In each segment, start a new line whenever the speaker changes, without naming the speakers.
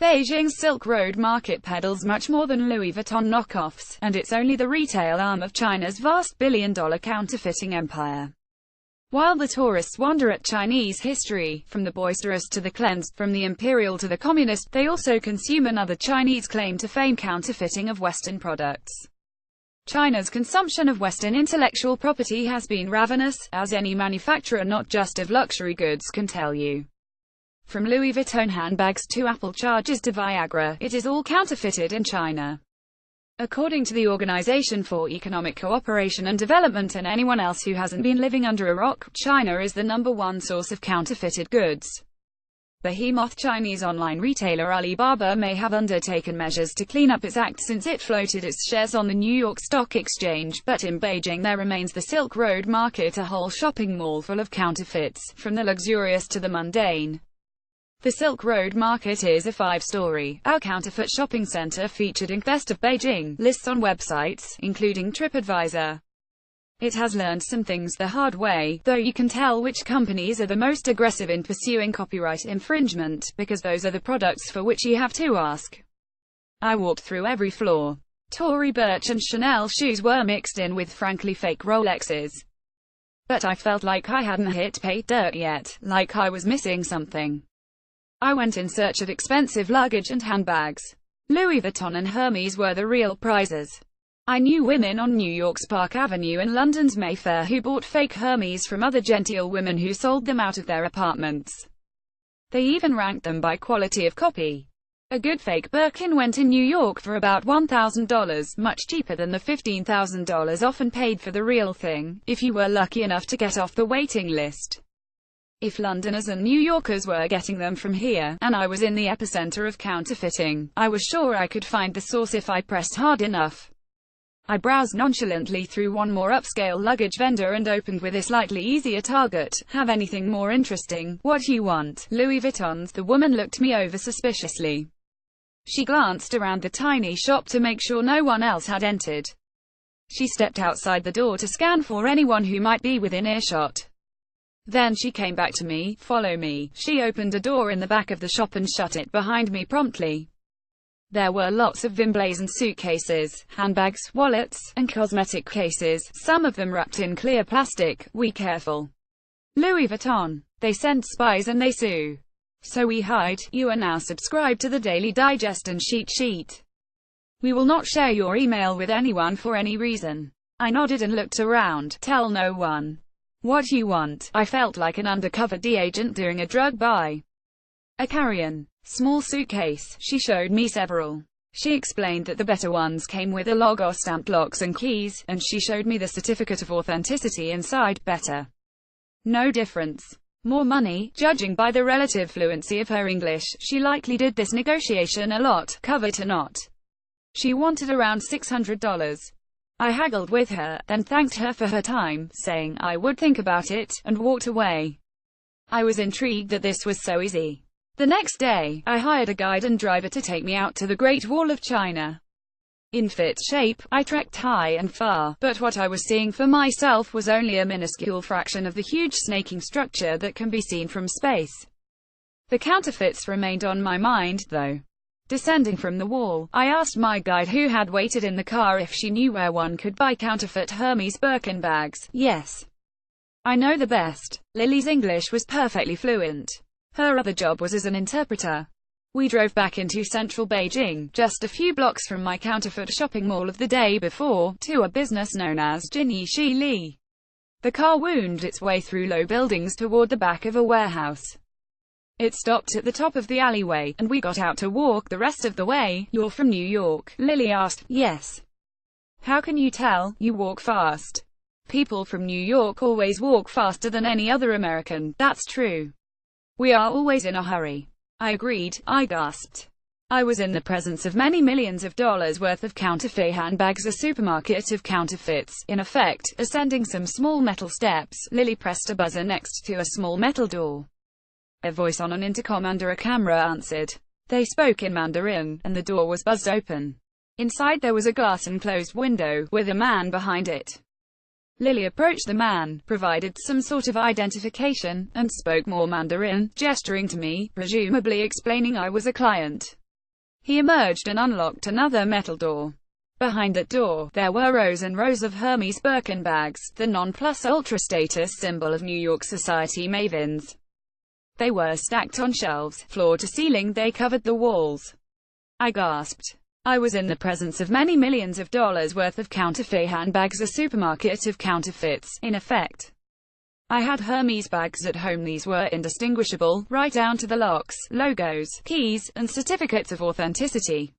Beijing's Silk Road market peddles much more than Louis Vuitton knockoffs, and it's only the retail arm of China's vast billion-dollar counterfeiting empire. While the tourists wonder at Chinese history, from the boisterous to the cleansed, from the imperial to the communist, they also consume another Chinese claim to fame: counterfeiting of Western products. China's consumption of Western intellectual property has been ravenous, as any manufacturer not just of luxury goods can tell you. From Louis Vuitton handbags to Apple chargers to Viagra, it is all counterfeited in China. According to the Organization for Economic Cooperation and Development and anyone else who hasn't been living under a rock, China is the #1 source of counterfeited goods. Behemoth Chinese online retailer Alibaba may have undertaken measures to clean up its act since it floated its shares on the New York Stock Exchange, but in Beijing there remains the Silk Road market, a whole shopping mall full of counterfeits, from the luxurious to the mundane. The Silk Road Market is a 5-story, counterfeit shopping center featured in Best of Beijing lists on websites, including TripAdvisor. It has learned some things the hard way, though you can tell which companies are the most aggressive in pursuing copyright infringement, because those are the products for which you have to ask. I walked through every floor. Tory Burch and Chanel shoes were mixed in with frankly fake Rolexes. But I felt like I hadn't hit pay dirt yet, like I was missing something. I went in search of expensive luggage and handbags. Louis Vuitton and Hermes were the real prizes. I knew women on New York's Park Avenue and London's Mayfair who bought fake Hermes from other genteel women who sold them out of their apartments. They even ranked them by quality of copy. A good fake Birkin went in New York for about $1,000, much cheaper than the $15,000 often paid for the real thing, if you were lucky enough to get off the waiting list. If Londoners and New Yorkers were getting them from here, and I was in the epicenter of counterfeiting, I was sure I could find the source if I pressed hard enough. I browsed nonchalantly through one more upscale luggage vendor and opened with a slightly easier target. Have anything more interesting? What you want? Louis Vuittons. The woman looked me over suspiciously. She glanced around the tiny shop to make sure no one else had entered. She stepped outside the door to scan for anyone who might be within earshot. Then she came back to me. Follow me. She opened a door in the back of the shop and shut it behind me promptly. There were lots of emblazoned suitcases, handbags, wallets, and cosmetic cases, some of them wrapped in clear plastic. We careful. Louis Vuitton. They send spies and they sue. So we hide. You are now subscribed to the Daily Digest and Cheat Sheet. We will not share your email with anyone for any reason. I nodded and looked around. Tell no one. What you want? I felt like an undercover agent doing a drug buy. A carry-on. Small suitcase. She showed me several. She explained that the better ones came with a logo, stamped locks and keys, and she showed me the certificate of authenticity inside. Better. No difference. More money. Judging by the relative fluency of her English, she likely did this negotiation a lot, cover to not. She wanted around $600. I haggled with her, then thanked her for her time, saying I would think about it, and walked away. I was intrigued that this was so easy. The next day, I hired a guide and driver to take me out to the Great Wall of China. In fit shape, I trekked high and far, but what I was seeing for myself was only a minuscule fraction of the huge snaking structure that can be seen from space. The counterfeits remained on my mind, though. Descending from the wall, I asked my guide who had waited in the car if she knew where one could buy counterfeit Hermes Birkin bags. Yes. I know the best. Lily's English was perfectly fluent. Her other job was as an interpreter. We drove back into central Beijing, just a few blocks from my counterfeit shopping mall of the day before, to a business known as Jinyi Li. The car wound its way through low buildings toward the back of a warehouse. It stopped at the top of the alleyway, and we got out to walk the rest of the way. You're from New York? Lily asked. Yes. How can you tell? You walk fast. People from New York always walk faster than any other American. That's true. We are always in a hurry. I agreed. I gasped. I was in the presence of many millions of dollars worth of counterfeit handbags, a supermarket of counterfeits, in effect. Ascending some small metal steps, Lily pressed a buzzer next to a small metal door. A voice on an intercom under a camera answered. They spoke in Mandarin, and the door was buzzed open. Inside there was a glass-enclosed window, with a man behind it. Lily approached the man, provided some sort of identification, and spoke more Mandarin, gesturing to me, presumably explaining I was a client. He emerged and unlocked another metal door. Behind that door, there were rows and rows of Hermes Birkin bags, the non-plus-ultra status symbol of New York society mavens. They were stacked on shelves, floor to ceiling, they covered the walls. I gasped. I was in the presence of many millions of dollars worth of counterfeit handbags, a supermarket of counterfeits, in effect. I had Hermes bags at home. These were indistinguishable, right down to the locks, logos, keys, and certificates of authenticity.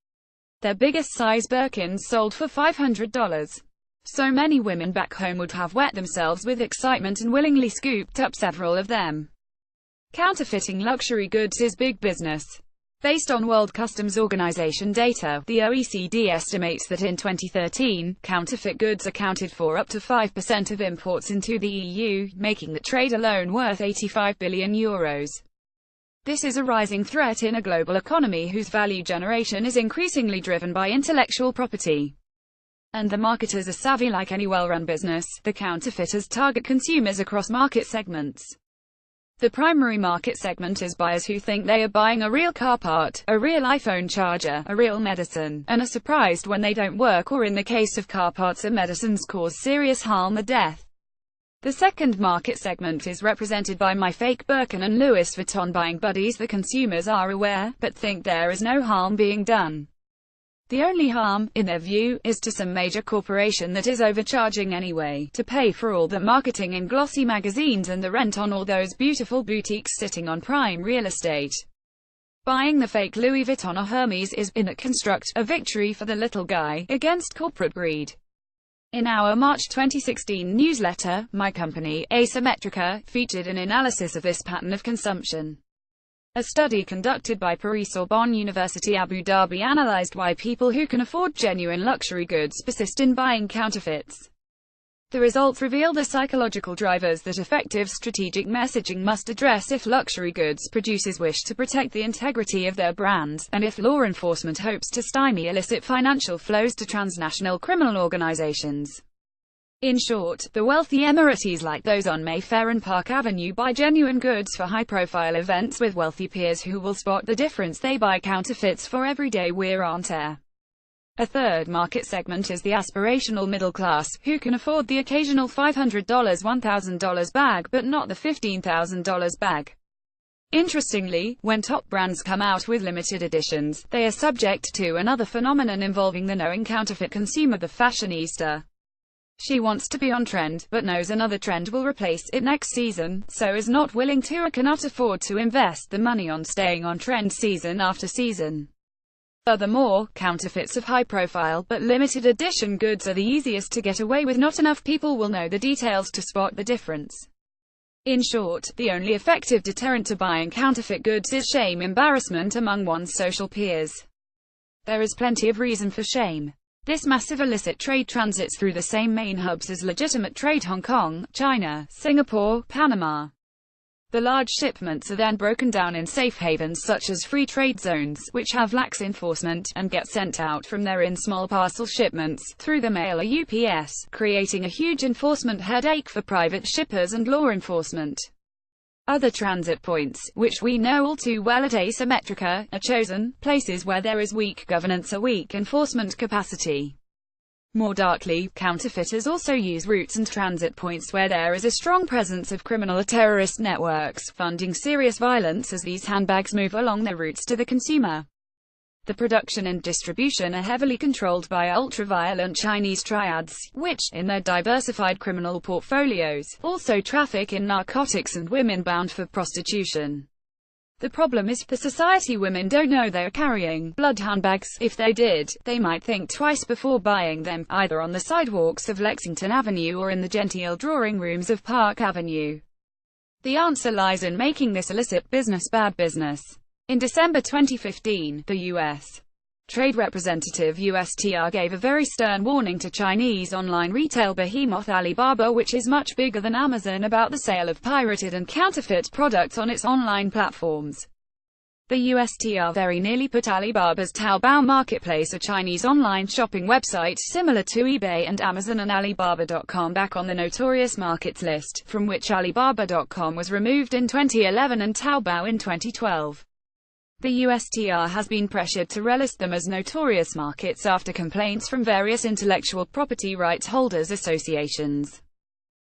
Their biggest size Birkins sold for $500. So many women back home would have wet themselves with excitement and willingly scooped up several of them. Counterfeiting luxury goods is big business. Based on World Customs Organization data, the OECD estimates that in 2013, counterfeit goods accounted for up to 5% of imports into the EU, making the trade alone worth €85 billion. This is a rising threat in a global economy whose value generation is increasingly driven by intellectual property. And the marketers are savvy. Like any well-run business, the counterfeiters target consumers across market segments. The primary market segment is buyers who think they are buying a real car part, a real iPhone charger, a real medicine, and are surprised when they don't work, or in the case of car parts or medicines, cause serious harm or death. The second market segment is represented by my fake Birkin and Louis Vuitton buying buddies. The consumers are aware, but think there is no harm being done. The only harm, in their view, is to some major corporation that is overcharging anyway, to pay for all the marketing in glossy magazines and the rent on all those beautiful boutiques sitting on prime real estate. Buying the fake Louis Vuitton or Hermes is, in a construct, a victory for the little guy, against corporate greed. In our March 2016 newsletter, my company, Asymmetrica, featured an analysis of this pattern of consumption. A study conducted by Paris-Sorbonne University Abu Dhabi analyzed why people who can afford genuine luxury goods persist in buying counterfeits. The results reveal the psychological drivers that effective strategic messaging must address if luxury goods producers wish to protect the integrity of their brands, and if law enforcement hopes to stymie illicit financial flows to transnational criminal organizations. In short, the wealthy Emiratis like those on Mayfair and Park Avenue buy genuine goods for high-profile events with wealthy peers who will spot the difference. They buy counterfeits for everyday wear and tear. A third market segment is the aspirational middle class, who can afford the occasional $500, $1,000 bag but not the $15,000 bag. Interestingly, when top brands come out with limited editions, they are subject to another phenomenon involving the knowing counterfeit consumer, the fashionista. She wants to be on trend, but knows another trend will replace it next season, so is not willing to or cannot afford to invest the money on staying on trend season after season. Furthermore, counterfeits of high-profile but limited edition goods are the easiest to get away with. Not enough people will know the details to spot the difference. In short, the only effective deterrent to buying counterfeit goods is shame, embarrassment among one's social peers. There is plenty of reason for shame. This massive illicit trade transits through the same main hubs as legitimate trade: Hong Kong, China, Singapore, Panama. The large shipments are then broken down in safe havens such as free trade zones, which have lax enforcement, and get sent out from there in small parcel shipments, through the mail or UPS, creating a huge enforcement headache for private shippers and law enforcement. Other transit points, which we know all too well at Asymmetrica, are chosen places where there is weak governance or weak enforcement capacity. More darkly, counterfeiters also use routes and transit points where there is a strong presence of criminal or terrorist networks, funding serious violence as these handbags move along their routes to the consumer. The production and distribution are heavily controlled by ultra-violent Chinese triads, which, in their diversified criminal portfolios, also traffic in narcotics and women bound for prostitution. The problem is, the society women don't know they're carrying blood handbags. If they did, they might think twice before buying them, either on the sidewalks of Lexington Avenue or in the genteel drawing rooms of Park Avenue. The answer lies in making this illicit business bad business. In December 2015, the U.S. Trade Representative USTR gave a very stern warning to Chinese online retail behemoth Alibaba, which is much bigger than Amazon, about the sale of pirated and counterfeit products on its online platforms. The USTR very nearly put Alibaba's Taobao marketplace, a Chinese online shopping website similar to eBay and Amazon and Alibaba.com, back on the notorious markets list, from which Alibaba.com was removed in 2011 and Taobao in 2012. The USTR has been pressured to relist them as notorious markets after complaints from various intellectual property rights holders associations.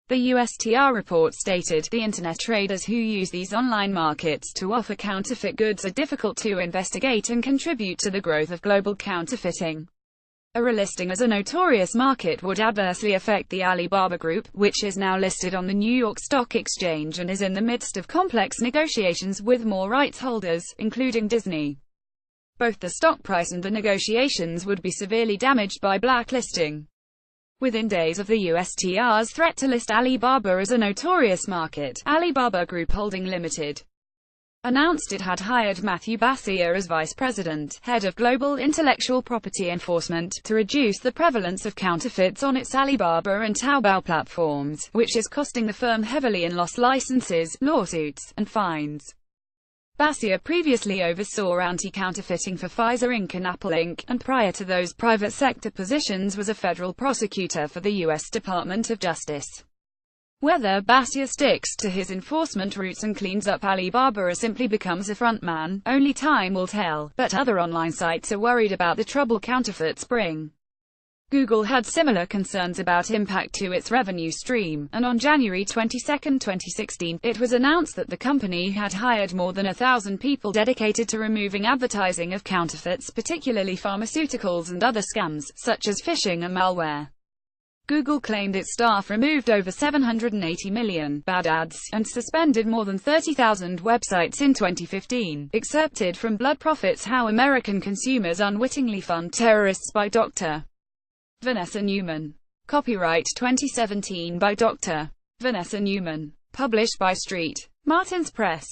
The USTR report stated, the Internet traders who use these online markets to offer counterfeit goods are difficult to investigate and contribute to the growth of global counterfeiting. A relisting as a notorious market would adversely affect the Alibaba Group, which is now listed on the New York Stock Exchange and is in the midst of complex negotiations with more rights holders, including Disney. Both the stock price and the negotiations would be severely damaged by blacklisting. Within days of the USTR's threat to list Alibaba as a notorious market, Alibaba Group Holding Limited announced it had hired Matthew Bassier as Vice President, Head of Global Intellectual Property Enforcement, to reduce the prevalence of counterfeits on its Alibaba and Taobao platforms, which is costing the firm heavily in lost licenses, lawsuits, and fines. Bassier previously oversaw anti-counterfeiting for Pfizer Inc. and Apple Inc., and prior to those private sector positions was a federal prosecutor for the U.S. Department of Justice. Whether Bassier sticks to his enforcement roots and cleans up Alibaba or simply becomes a frontman, only time will tell, but other online sites are worried about the trouble counterfeits bring. Google had similar concerns about impact to its revenue stream, and on January 22, 2016, it was announced that the company had hired more than 1,000 people dedicated to removing advertising of counterfeits, particularly pharmaceuticals and other scams, such as phishing and malware. Google claimed its staff removed over 780 million bad ads, and suspended more than 30,000 websites in 2015. Excerpted from Blood Profits: How American Consumers Unwittingly Fund Terrorists by Dr. Vanessa Newman. Copyright 2017 by Dr. Vanessa Newman. Published by Street Martins Press.